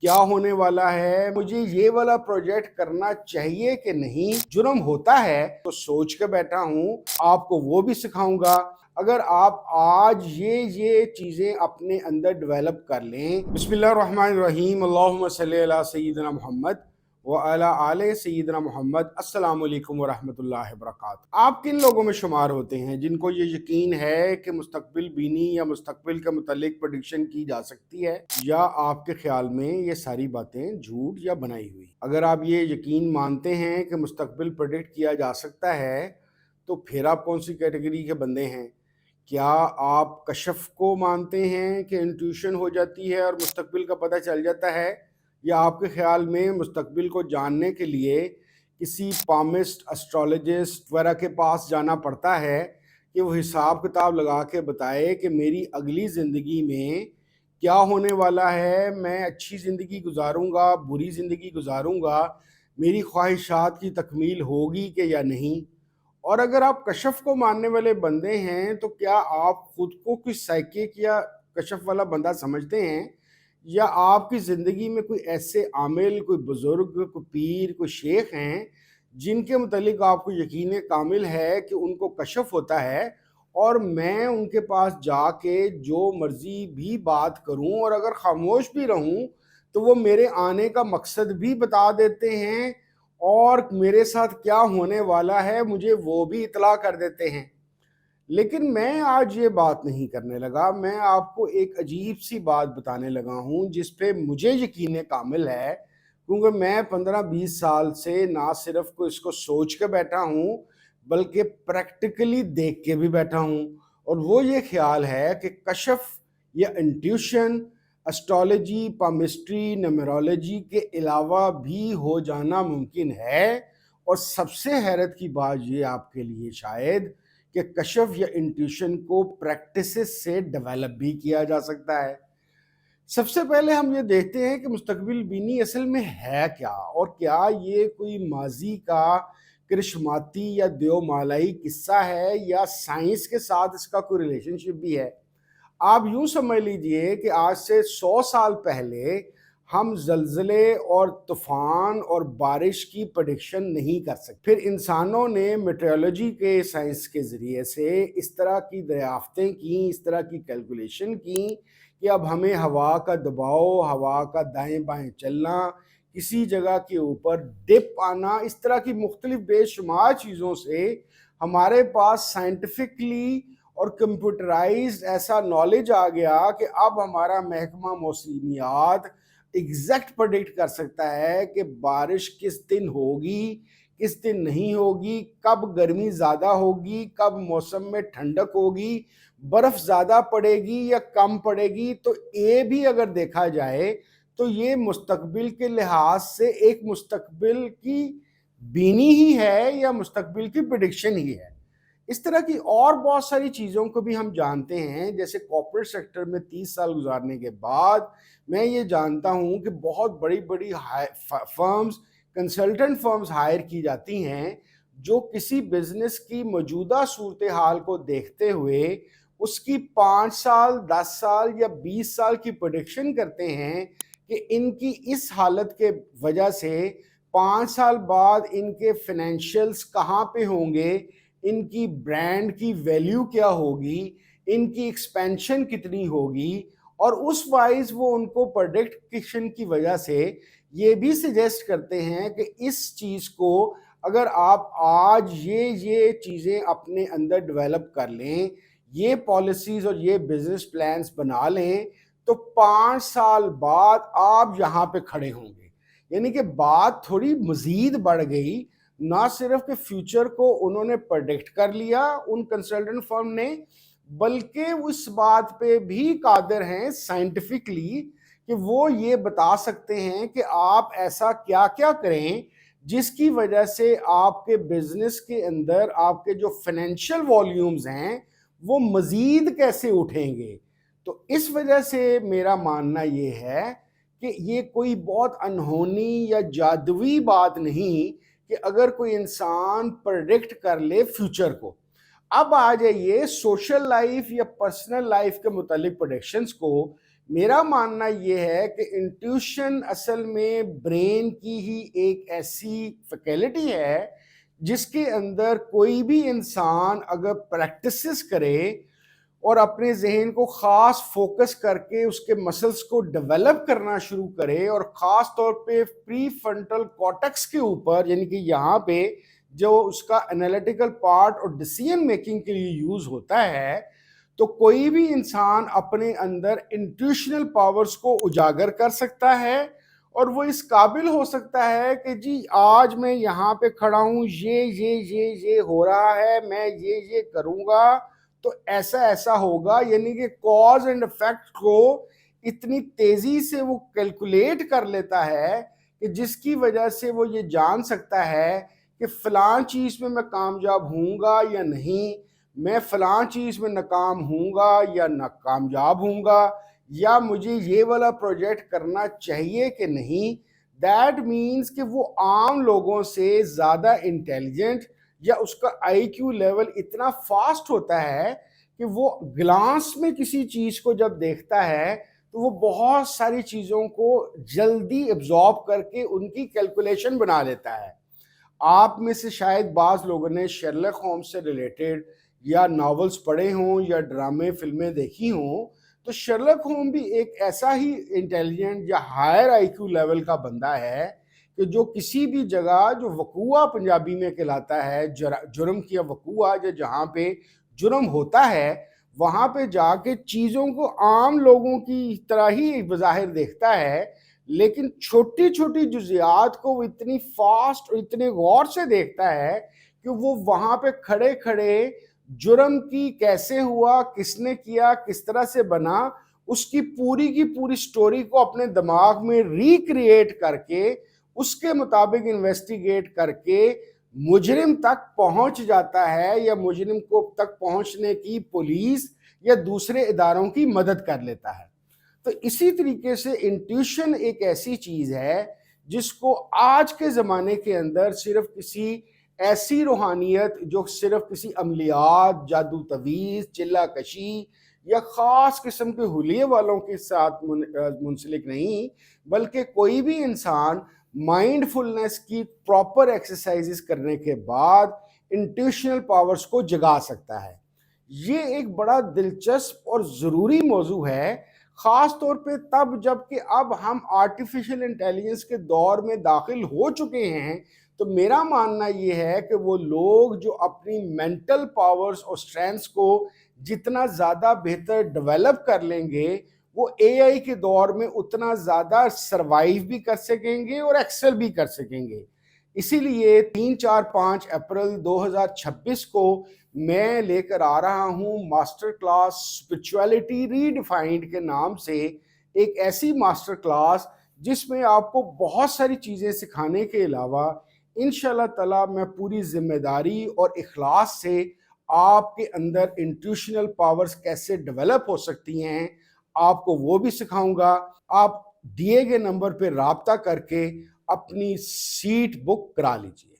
کیا ہونے والا ہے، مجھے یہ والا پروجیکٹ کرنا چاہیے کہ نہیں، جرم ہوتا ہے تو سوچ کے بیٹھا ہوں، آپ کو وہ بھی سکھاؤں گا۔ اگر آپ آج یہ چیزیں اپنے اندر ڈیولپ کر لیں۔ بسم اللہ الرحمن الرحیم، اللہم صلی علی سیدنا محمد وعلی آل سیدنا محمد۔ السلام علیکم ورحمۃ اللہ وبرکاتہ۔ آپ کن لوگوں میں شمار ہوتے ہیں جن کو یہ یقین ہے کہ مستقبل بینی یا مستقبل کے متعلق پریڈکشن کی جا سکتی ہے، یا آپ کے خیال میں یہ ساری باتیں جھوٹ یا بنائی ہوئی؟ اگر آپ یہ یقین مانتے ہیں کہ مستقبل پریڈکٹ کیا جا سکتا ہے تو پھر آپ کون سی کیٹیگری کے بندے ہیں؟ کیا آپ کشف کو مانتے ہیں کہ انٹیوشن ہو جاتی ہے اور مستقبل کا پتہ چل جاتا ہے، یا آپ کے خیال میں مستقبل کو جاننے کے لیے کسی پامسٹ، اسٹرالوجسٹ وغیرہ کے پاس جانا پڑتا ہے کہ وہ حساب کتاب لگا کے بتائے کہ میری اگلی زندگی میں کیا ہونے والا ہے، میں اچھی زندگی گزاروں گا، بری زندگی گزاروں گا، میری خواہشات کی تکمیل ہوگی کہ یا نہیں؟ اور اگر آپ کشف کو ماننے والے بندے ہیں تو کیا آپ خود کو کوئی سائیکک یا کشف والا بندہ سمجھتے ہیں، یا آپ کی زندگی میں کوئی ایسے عامل، کوئی بزرگ، کوئی پیر، کوئی شیخ ہیں جن کے متعلق آپ کو یقین کامل ہے کہ ان کو کشف ہوتا ہے، اور میں ان کے پاس جا کے جو مرضی بھی بات کروں اور اگر خاموش بھی رہوں تو وہ میرے آنے کا مقصد بھی بتا دیتے ہیں، اور میرے ساتھ کیا ہونے والا ہے مجھے وہ بھی اطلاع کر دیتے ہیں؟ لیکن میں آج یہ بات نہیں کرنے لگا، میں آپ کو ایک عجیب سی بات بتانے لگا ہوں جس پہ مجھے یقین کامل ہے، کیونکہ میں 15-20 سال سے نہ صرف اس کو سوچ کے بیٹھا ہوں بلکہ پریکٹیکلی دیکھ کے بھی بیٹھا ہوں، اور وہ یہ خیال ہے کہ کشف یا انٹیوشن اسٹرالوجی، پامسٹری، نیمرولوجی کے علاوہ بھی ہو جانا ممکن ہے، اور سب سے حیرت کی بات یہ آپ کے لیے شاید کہ کشف یا انٹیوشن کو پریکٹسز سے ڈیولپ بھی کیا جا سکتا ہے۔ سب سے پہلے ہم یہ دیکھتے ہیں کہ مستقبل بینی اصل میں ہے کیا، اور کیا یہ کوئی ماضی کا کرشماتی یا دیو مالائی قصہ ہے، یا سائنس کے ساتھ اس کا کوئی ریلیشن شپ بھی ہے؟ آپ یوں سمجھ لیجئے کہ آج سے 100 سال پہلے ہم زلزلے اور طوفان اور بارش کی پریڈکشن نہیں کر سکتے۔ پھر انسانوں نے میٹیورولوجی کے سائنس کے ذریعے سے اس طرح کی دریافتیں کی، اس طرح کی کیلکولیشن کی کہ اب ہمیں ہوا کا دباؤ، ہوا کا دائیں بائیں چلنا، کسی جگہ کے اوپر ڈپ آنا، اس طرح کی مختلف بے شمار چیزوں سے ہمارے پاس سائنٹیفکلی اور کمپیوٹرائزڈ ایسا نالج آ گیا کہ اب ہمارا محکمہ موسمیات ایگزیکٹ پریڈکٹ کر سکتا ہے کہ بارش کس دن ہوگی، کس دن نہیں ہوگی، کب گرمی زیادہ ہوگی، کب موسم میں ٹھنڈک ہوگی، برف زیادہ پڑے گی یا کم پڑے گی۔ تو یہ بھی اگر دیکھا جائے تو یہ مستقبل کے لحاظ سے ایک مستقبل کی بینی ہی ہے یا مستقبل کی پریڈکشن ہی ہے۔ اس طرح کی اور بہت ساری چیزوں کو بھی ہم جانتے ہیں، جیسے کارپوریٹ سیکٹر میں 30 سال گزارنے کے بعد میں یہ جانتا ہوں کہ بہت بڑی بڑی فرمز، کنسلٹنٹ فرمز ہائر کی جاتی ہیں جو کسی بزنس کی موجودہ صورتحال کو دیکھتے ہوئے اس کی 5 سال، 10 سال یا 20 سال کی پریڈکشن کرتے ہیں کہ ان کی اس حالت کے وجہ سے 5 سال بعد ان کے فائنینشیلز کہاں پہ ہوں گے، ان کی برانڈ کی ویلیو کیا ہوگی، ان کی ایکسپینشن کتنی ہوگی، اور اس وائز وہ ان کو پریڈکشن کی وجہ سے یہ بھی سجیسٹ کرتے ہیں کہ اس چیز کو اگر آپ آج یہ چیزیں اپنے اندر ڈیولپ کر لیں، یہ پالیسیز اور یہ بزنس پلانز بنا لیں، تو 5 سال بعد آپ یہاں پہ کھڑے ہوں گے۔ یعنی کہ بات تھوڑی مزید بڑھ گئی، نہ صرف کہ فیوچر کو انہوں نے پریڈکٹ کر لیا ان کنسلٹنٹ فرم نے، بلکہ اس بات پہ بھی قادر ہیں سائنٹیفکلی کہ وہ یہ بتا سکتے ہیں کہ آپ ایسا کیا کیا کریں جس کی وجہ سے آپ کے بزنس کے اندر آپ کے جو فائنینشیل والیومز ہیں وہ مزید کیسے اٹھیں گے۔ تو اس وجہ سے میرا ماننا یہ ہے کہ یہ کوئی بہت انہونی یا جادوئی بات نہیں کہ اگر کوئی انسان پریڈکٹ کر لے فیوچر کو۔ اب آ جائیے سوشل لائف یا پرسنل لائف کے متعلق پریڈکشنز کو، میرا ماننا یہ ہے کہ انٹیوشن اصل میں برین کی ہی ایک ایسی فیکلٹی ہے جس کے اندر کوئی بھی انسان اگر پریکٹسز کرے اور اپنے ذہن کو خاص فوکس کر کے اس کے مسلز کو ڈیولپ کرنا شروع کرے، اور خاص طور پہ پری فرنٹل کارٹیکس کے اوپر، یعنی کہ یہاں پہ جو اس کا انالیٹیکل پارٹ اور ڈیسیژن میکنگ کے لیے یوز ہوتا ہے، تو کوئی بھی انسان اپنے اندر انٹیوشنل پاورز کو اجاگر کر سکتا ہے، اور وہ اس قابل ہو سکتا ہے کہ جی آج میں یہاں پہ کھڑا ہوں، یہ ہو رہا ہے، میں یہ کروں گا تو ایسا ایسا ہوگا، یعنی کہ کاز اینڈ افیکٹ کو اتنی تیزی سے وہ کیلکولیٹ کر لیتا ہے کہ جس کی وجہ سے وہ یہ جان سکتا ہے کہ فلاں چیز میں کامیاب ہوں گا یا نہیں، میں فلاں چیز میں ناکام ہوں گا یا ناکامیاب ہوں گا، یا مجھے یہ والا پروجیکٹ کرنا چاہیے کہ نہیں۔ دیٹ مینز کہ وہ عام لوگوں سے زیادہ انٹیلیجنٹ، یا اس کا آئی کیو لیول اتنا فاسٹ ہوتا ہے کہ وہ گلانس میں کسی چیز کو جب دیکھتا ہے تو وہ بہت ساری چیزوں کو جلدی ایبزارب کر کے ان کی کیلکولیشن بنا لیتا ہے۔ آپ میں سے شاید بعض لوگوں نے شرلک ہومز سے ریلیٹڈ یا ناولز پڑھے ہوں یا ڈرامے فلمیں دیکھی ہوں، تو شرلک ہوم بھی ایک ایسا ہی انٹیلیجنٹ یا ہائر آئی کیو لیول کا بندہ ہے کہ جو کسی بھی جگہ، جو وقوعہ پنجابی میں کہلاتا ہے، جرم کیا وقوعہ، یا جہاں پہ جرم ہوتا ہے وہاں پہ جا کے چیزوں کو عام لوگوں کی طرح ہی بظاہر دیکھتا ہے، لیکن چھوٹی چھوٹی جزیات کو وہ اتنی فاسٹ اور اتنے غور سے دیکھتا ہے کہ وہ وہاں پہ کھڑے کھڑے جرم کی کیسے ہوا، کس نے کیا، کس طرح سے بنا، اس کی پوری سٹوری کو اپنے دماغ میں ریکریٹ کر کے اس کے مطابق انویسٹیگیٹ کر کے مجرم تک پہنچ جاتا ہے، یا مجرم کو تک پہنچنے کی پولیس یا دوسرے اداروں کی مدد کر لیتا ہے۔ تو اسی طریقے سے انٹیوشن ایک ایسی چیز ہے جس کو آج کے زمانے کے اندر صرف کسی ایسی روحانیت جو صرف کسی عملیات، جادو تویز، چلہ کشی یا خاص قسم کے حلیے والوں کے ساتھ منسلک نہیں، بلکہ کوئی بھی انسان مائنڈ فلنس کی پراپر ایکسرسائزز کرنے کے بعد انٹیوشنل پاورز کو جگا سکتا ہے۔ یہ ایک بڑا دلچسپ اور ضروری موضوع ہے، خاص طور پہ تب جب کہ اب ہم آرٹیفیشل انٹیلیجنس کے دور میں داخل ہو چکے ہیں۔ تو میرا ماننا یہ ہے کہ وہ لوگ جو اپنی مینٹل پاورز اور سٹرینگز کو جتنا زیادہ بہتر ڈیولپ کر لیں گے، وہ اے آئی کے دور میں اتنا زیادہ سروائیو بھی کر سکیں گے اور ایکسل بھی کر سکیں گے۔ اسی لیے 3، 4، 5 اپریل 2026 کو میں لے کر آ رہا ہوں ماسٹر کلاس اسپرچویلٹی ری ڈیفائنڈ کے نام سے، ایک ایسی ماسٹر کلاس جس میں آپ کو بہت ساری چیزیں سکھانے کے علاوہ انشاءاللہ تعالی میں پوری ذمہ داری اور اخلاص سے آپ کے اندر انٹیوشنل پاورز کیسے ڈیولپ ہو سکتی ہیں آپ کو وہ بھی سکھاؤں گا۔ آپ دیے گئے نمبر پہ رابطہ کر کے اپنی سیٹ بک کرا لیجئے۔